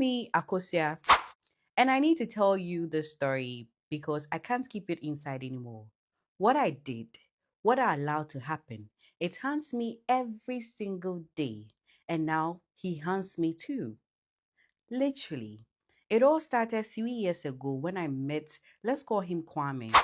me Akosia, and I need to tell you this story because I can't keep it inside anymore. What I did, what I allowed to happen, it haunts me every single day. And now he haunts me too. Literally. It all started 3 years ago when I met, let's call him Kwame,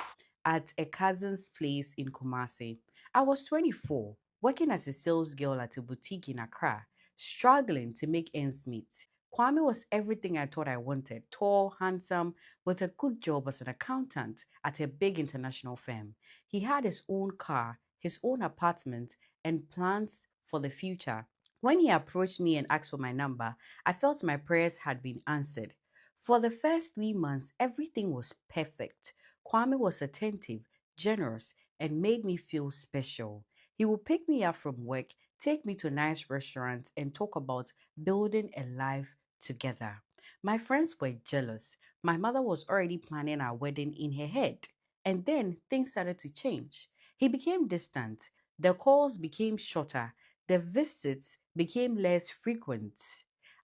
at a cousin's place in Kumasi. I was 24, working as a sales girl at a boutique in Accra, struggling to make ends meet. Kwame was everything I thought I wanted: tall, handsome, with a good job as an accountant at a big international firm. He had his own car, his own apartment, and plans for the future. When he approached me and asked for my number, I felt my prayers had been answered. For the first 3 months, everything was perfect. Kwame was attentive, generous, and made me feel special. He would pick me up from work, take me to nice restaurants, and talk about building a life together. My friends were jealous. My mother was already planning our wedding in her head. And then things started to change. He became distant. The calls became shorter. The visits became less frequent.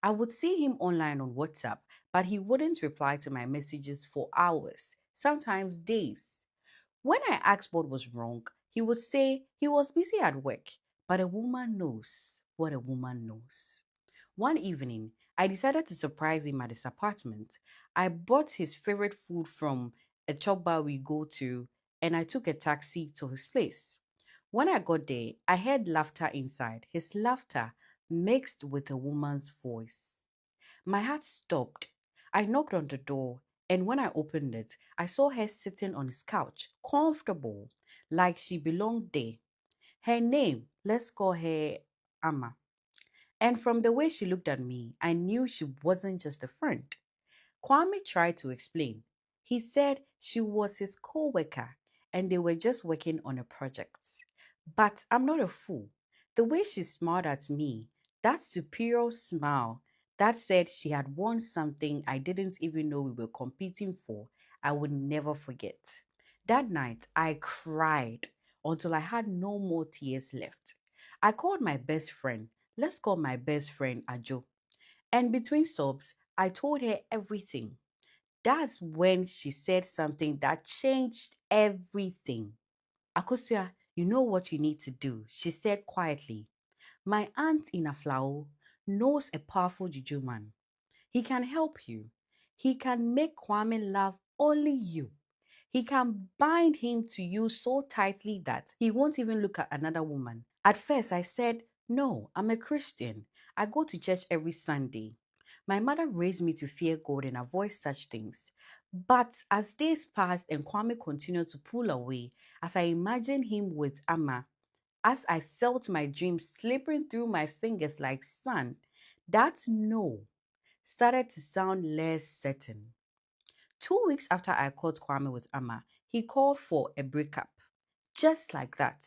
I would see him online on WhatsApp, but he wouldn't reply to my messages for hours, sometimes days. When I asked what was wrong, he would say he was busy at work, but a woman knows what a woman knows. One evening, I decided to surprise him at his apartment. I bought his favorite food from a chop bar we go to, and I took a taxi to his place. When I got there, I heard laughter inside, his laughter mixed with a woman's voice. My heart stopped. I knocked on the door, and when I opened it, I saw her sitting on his couch, comfortable, like she belonged there. Her name, let's call her Amma. And from the way she looked at me, I knew she wasn't just a friend. Kwame tried to explain. He said she was his co worker and they were just working on a project. But I'm not a fool. The way she smiled at me, that superior smile that said she had won something I didn't even know we were competing for, I would never forget. That night, I cried until I had no more tears left. I called my best friend. Let's call my best friend Ajo. And between sobs, I told her everything. That's when she said something that changed everything. Akosia, you know what you need to do, she said quietly. My aunt in Aflao knows a powerful juju man. He can help you. He can make Kwame love only you. He can bind him to you so tightly that he won't even look at another woman. At first, I said, no, I'm a Christian. I go to church every Sunday. My mother raised me to fear God and avoid such things. But as days passed and Kwame continued to pull away, as I imagined him with Amma, as I felt my dreams slipping through my fingers like sand, that no started to sound less certain. 2 weeks after I caught Kwame with Amma, he called for a breakup. Just like that.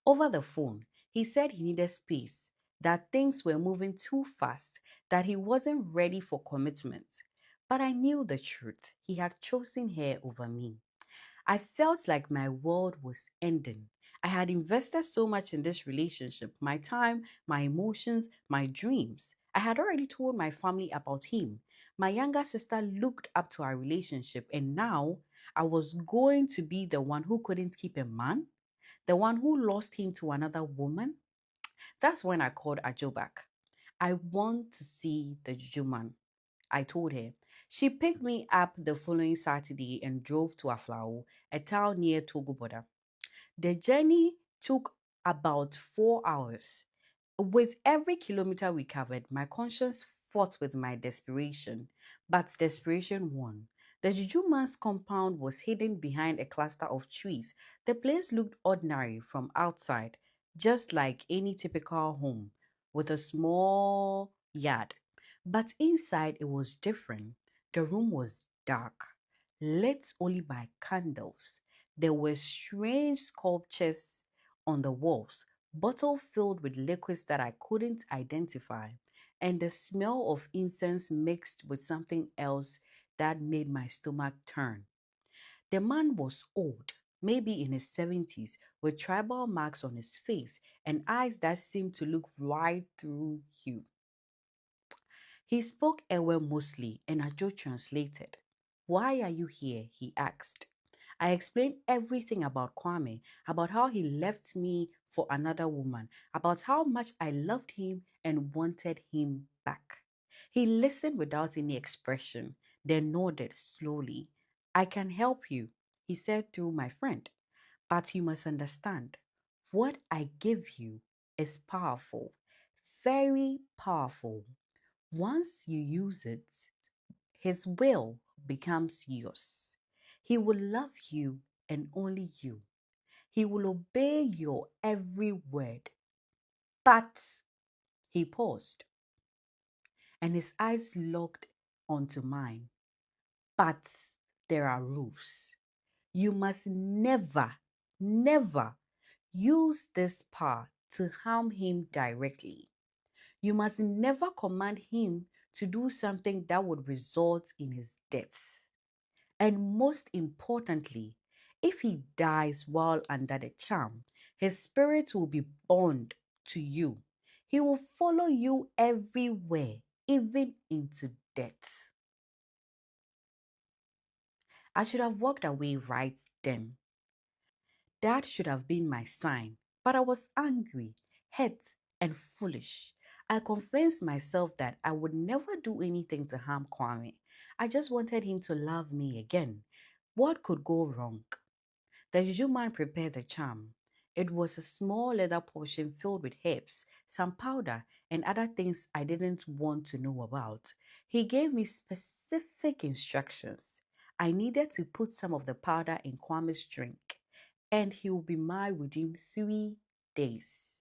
Over the phone, he said he needed space, that things were moving too fast, that he wasn't ready for commitment. But I knew the truth. He had chosen her over me. I felt like my world was ending. I had invested so much in this relationship: my time, my emotions, my dreams. I had already told my family about him. My younger sister looked up to our relationship, and now I was going to be the one who couldn't keep a man, the one who lost him to another woman. That's when I called Ajo back. I want to see the Juju man, I told her. She picked me up the following Saturday and drove to Aflao, a town near Togo border. The journey took about 4 hours. With every kilometer we covered, my conscience fought with my desperation, but desperation won. The Juju man's compound was hidden behind a cluster of trees. The place looked ordinary from outside, just like any typical home, with a small yard. But inside it was different. The room was dark, lit only by candles. There were strange sculptures on the walls, bottle filled with liquids that I couldn't identify, and the smell of incense mixed with something else that made my stomach turn. The man was old, maybe in his 70s, with tribal marks on his face and eyes that seemed to look right through you. He spoke Ewe mostly, and Ajo translated. Why are you here? He asked. I explained everything about Kwame, about how he left me for another woman, about how much I loved him and wanted him back. He listened without any expression, then nodded slowly. I can help you, he said through my friend, but you must understand what I give you is powerful, very powerful. Once you use it, his will becomes yours. He will love you and only you. He will obey your every word. But he paused and his eyes locked onto mine. But there are rules. You must never, never use this power to harm him directly. You must never command him to do something that would result in his death. And most importantly, if he dies while under the charm, his spirit will be bound to you. He will follow you everywhere, even into death. I should have walked away right then. That should have been my sign. But I was angry, hurt, and foolish. I convinced myself that I would never do anything to harm Kwame. I just wanted him to love me again. What could go wrong? The juju man prepared the charm. It was a small leather portion filled with herbs, some powder, and other things I didn't want to know about. He gave me specific instructions. I needed to put some of the powder in Kwame's drink, and he will be mine within 3 days.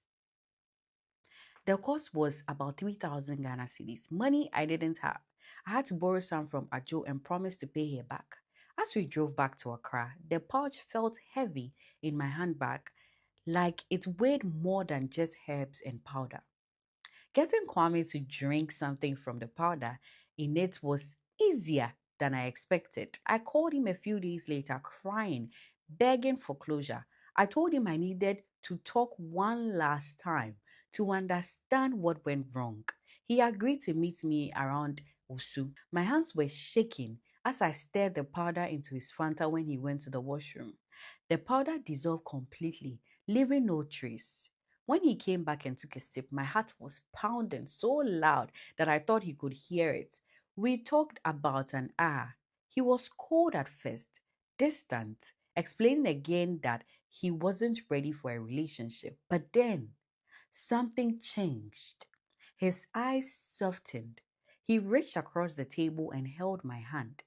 The cost was about 3,000 Ghana cedis, money I didn't have. I had to borrow some from Ajo and promise to pay her back. As we drove back to Accra, the pouch felt heavy in my handbag, like it weighed more than just herbs and powder. Getting Kwame to drink something from the powder in it was easier than I expected. I called him a few days later, crying, begging for closure. I told him I needed to talk one last time to understand what went wrong. He agreed to meet me around Osu. My hands were shaking as I stirred the powder into his Fanta when he went to the washroom. The powder dissolved completely, leaving no trace. When he came back and took a sip, my heart was pounding so loud that I thought he could hear it. We talked about an hour. He was cold at first, distant, explaining again that he wasn't ready for a relationship. But then something changed. His eyes softened. He reached across the table and held my hand.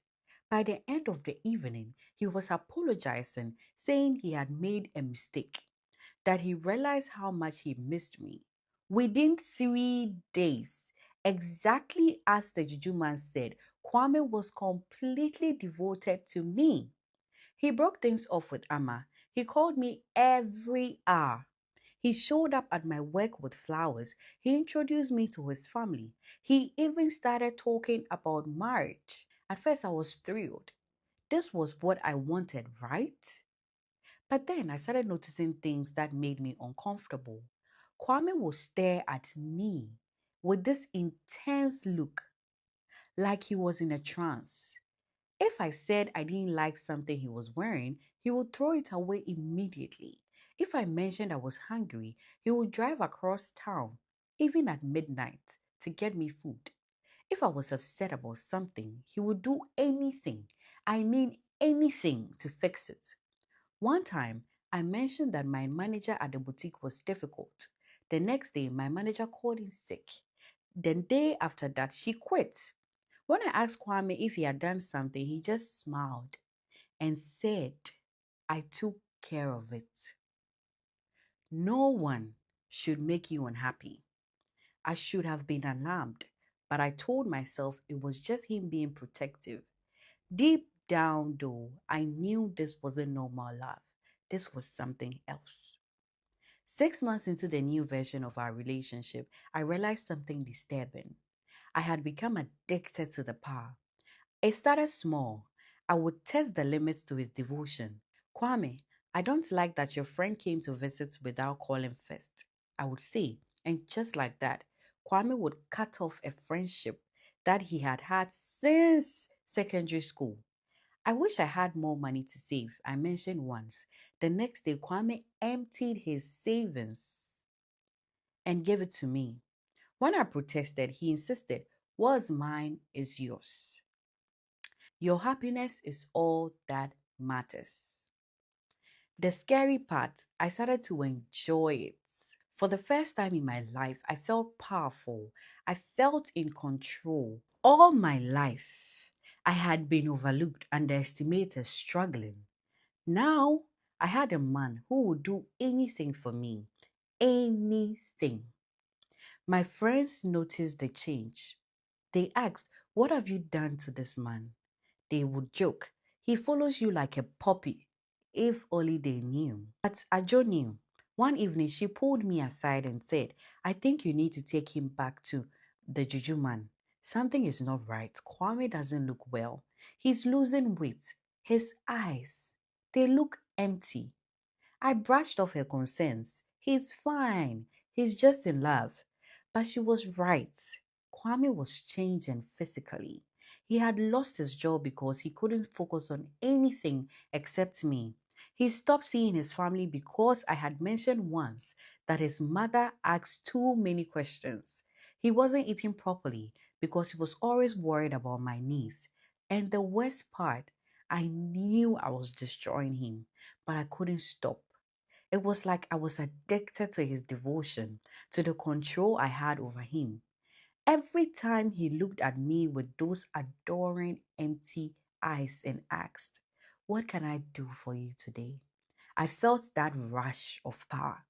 By the end of the evening, he was apologizing, saying he had made a mistake, that he realized how much he missed me. Within 3 days, exactly as the Juju man said, Kwame was completely devoted to me. He broke things off with Amma. He called me every hour. He showed up at my work with flowers. He introduced me to his family. He even started talking about marriage. At first, I was thrilled. This was what I wanted, right? But then I started noticing things that made me uncomfortable. Kwame would stare at me with this intense look, like he was in a trance. If I said I didn't like something he was wearing, he would throw it away immediately. If I mentioned I was hungry, he would drive across town, even at midnight, to get me food. If I was upset about something, he would do anything, I mean anything, to fix it. One time, I mentioned that my manager at the boutique was difficult. The next day, my manager called in sick. The day after that, she quit. When I asked Kwame if he had done something, he just smiled and said, I took care of it. No one should make you unhappy. I should have been alarmed, but I told myself it was just him being protective. Deep down, though, I knew this wasn't normal love. This was something else. 6 months into the new version of our relationship, I realized something disturbing. I had become addicted to the power. It started small. I would test the limits to his devotion. Kwame, I don't like that your friend came to visit without calling first, I would say. And just like that, Kwame would cut off a friendship that he had had since secondary school. I wish I had more money to save, I mentioned once. The next day, Kwame emptied his savings and gave it to me. When I protested, he insisted, what's mine is yours. Your happiness is all that matters. The scary part, I started to enjoy it. For the first time in my life, I felt powerful. I felt in control. All my life, I had been overlooked, underestimated, struggling. Now, I had a man who would do anything for me. Anything. My friends noticed the change. They asked, what have you done to this man? They would joke, he follows you like a puppy. If only they knew. But Ajo knew. One evening, she pulled me aside and said, I think you need to take him back to the Juju man. Something is not right. Kwame doesn't look well. He's losing weight. His eyes, they look empty. I brushed off her concerns. He's fine. He's just in love. But she was right. Kwame was changing physically. He had lost his job because he couldn't focus on anything except me. He stopped seeing his family because I had mentioned once that his mother asked too many questions. He wasn't eating properly because he was always worried about my niece. And the worst part, I knew I was destroying him, but I couldn't stop. It was like I was addicted to his devotion, to the control I had over him. Every time he looked at me with those adoring, empty eyes and asked, what can I do for you today? I felt that rush of power.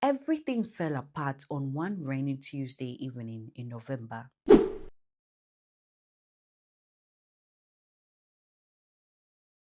Everything fell apart on one rainy Tuesday evening in November.